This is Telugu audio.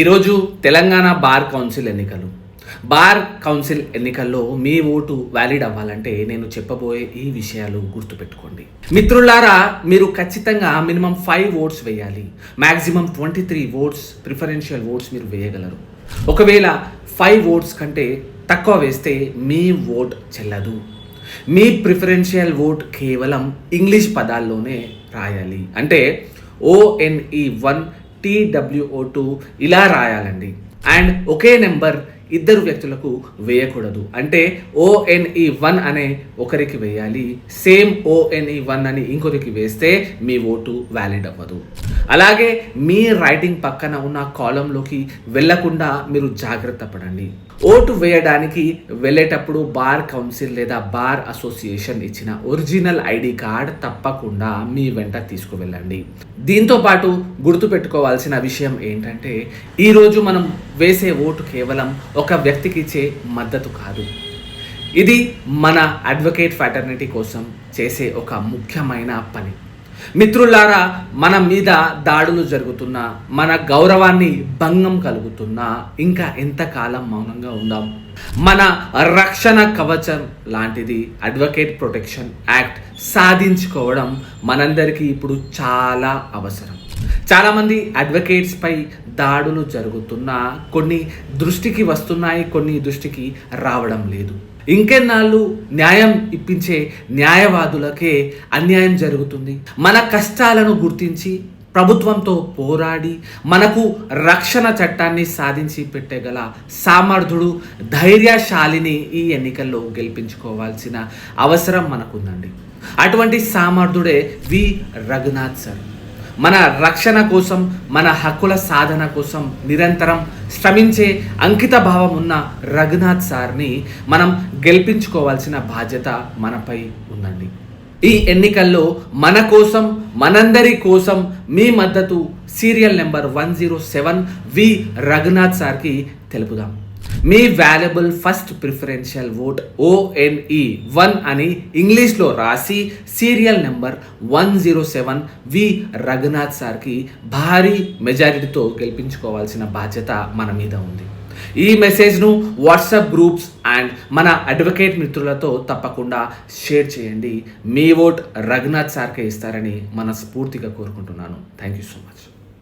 ఈరోజు తెలంగాణ బార్ కౌన్సిల్ ఎన్నికలు. బార్ కౌన్సిల్ ఎన్నికల్లో మీ ఓటు వ్యాలిడ్ అవ్వాలంటే నేను చెప్పబోయే ఈ విషయాలు గుర్తుపెట్టుకోండి. మిత్రులారా, మీరు ఖచ్చితంగా మినిమం 5 ఓట్స్ వేయాలి. మ్యాక్సిమం 23 ఓట్స్ ప్రిఫరెన్షియల్ ఓట్స్ మీరు వేయగలరు. ఒకవేళ 5 ఓట్స్ కంటే తక్కువ వేస్తే మీ ఓట్ చెల్లదు. మీ ప్రిఫరెన్షియల్ ఓట్ కేవలం ఇంగ్లీష్ పదాల్లోనే రాయాలి. అంటే ONE1 TWO2 ఇలా రాయాలండి. అండ్ ఒకే నెంబర్ ఇద్దరు వ్యక్తులకు వేయకూడదు. అంటే ONE1 అనే ఒకరికి వేయాలి, సేమ్ ONE1 అని ఇంకొకరికి వేస్తే మీ ఓటు వ్యాలిడ్ అవ్వదు. అలాగే మీ రైటింగ్ పక్కన ఉన్న కాలంలోకి వెళ్లకుండా మీరు జాగ్రత్త పడండి. ఓటు వేయడానికి వెళ్ళేటప్పుడు బార్ కౌన్సిల్ లేదా బార్ అసోసియేషన్ ఇచ్చిన ఒరిజినల్ ఐడి కార్డ్ తప్పకుండా మీ వెంట తీసుకువెళ్ళండి. దీంతో పాటు గుర్తుపెట్టుకోవాల్సిన విషయం ఏంటంటే, ఈరోజు మనం వేసే ఓటు కేవలం ఒక వ్యక్తికి ఇచ్చే మద్దతు కాదు. ఇది మన అడ్వకేట్ ఫ్రాటర్నిటీ కోసం చేసే ఒక ముఖ్యమైన పని. మిత్రులారా, మన మీద దాడులు జరుగుతున్నా, మన గౌరవాన్ని భంగం కలుగుతున్నా ఇంకా ఎంతకాలం మౌనంగా ఉందాం? మన రక్షణ కవచం లాంటిది అడ్వకేట్ ప్రొటెక్షన్ యాక్ట్ సాధించుకోవడం మనందరికీ ఇప్పుడు చాలా అవసరం. చాలామంది అడ్వకేట్స్ పై దాడులు జరుగుతున్నా కొన్ని దృష్టికి వస్తున్నాయి, కొన్ని దృష్టికి రావడం లేదు. ఇంకెన్నాళ్ళు న్యాయం ఇప్పించే న్యాయవాదులకే అన్యాయం జరుగుతుంది. మన కష్టాలను గుర్తించి ప్రభుత్వంతో పోరాడి మనకు రక్షణ చట్టాన్ని సాధించి పెట్టగల సామర్థ్యుడు, ధైర్యశాలిని ఈ ఎన్నికల్లో గెలిపించుకోవాల్సిన అవసరం మనకుందండి. అటువంటి సామర్థ్యుడే వి రఘునాథ్ సార్. మన రక్షణ కోసం, మన హక్కుల సాధన కోసం నిరంతరం శ్రమించే అంకిత భావం ఉన్న రఘునాథ్ సార్ని మనం గెలిపించుకోవాల్సిన బాధ్యత మనపై ఉందండి. ఈ ఎన్నికల్లో మన కోసం, మనందరి కోసం మీ మద్దతు సీరియల్ నెంబర్ 107 వి రఘునాథ్ సార్కి తెలుపుదాం. మీ valuable first preferential vote ONE1 అని ఇంగ్లీష్లో రాసి సీరియల్ నెంబర్ 107 వి రఘునాథ్ సార్కి భారీ మెజారిటీతో గెలిపించుకోవాల్సిన బాధ్యత మన మీద ఉంది. ఈ మెసేజ్ను వాట్సాప్ గ్రూప్స్ అండ్ మన అడ్వకేట్ మిత్రులతో తప్పకుండా షేర్ చేయండి. మీ ఓట్ రఘునాథ్ సార్కే ఇస్తారని మనస్ఫూర్తిగా కోరుకుంటున్నాను. Thank you so much.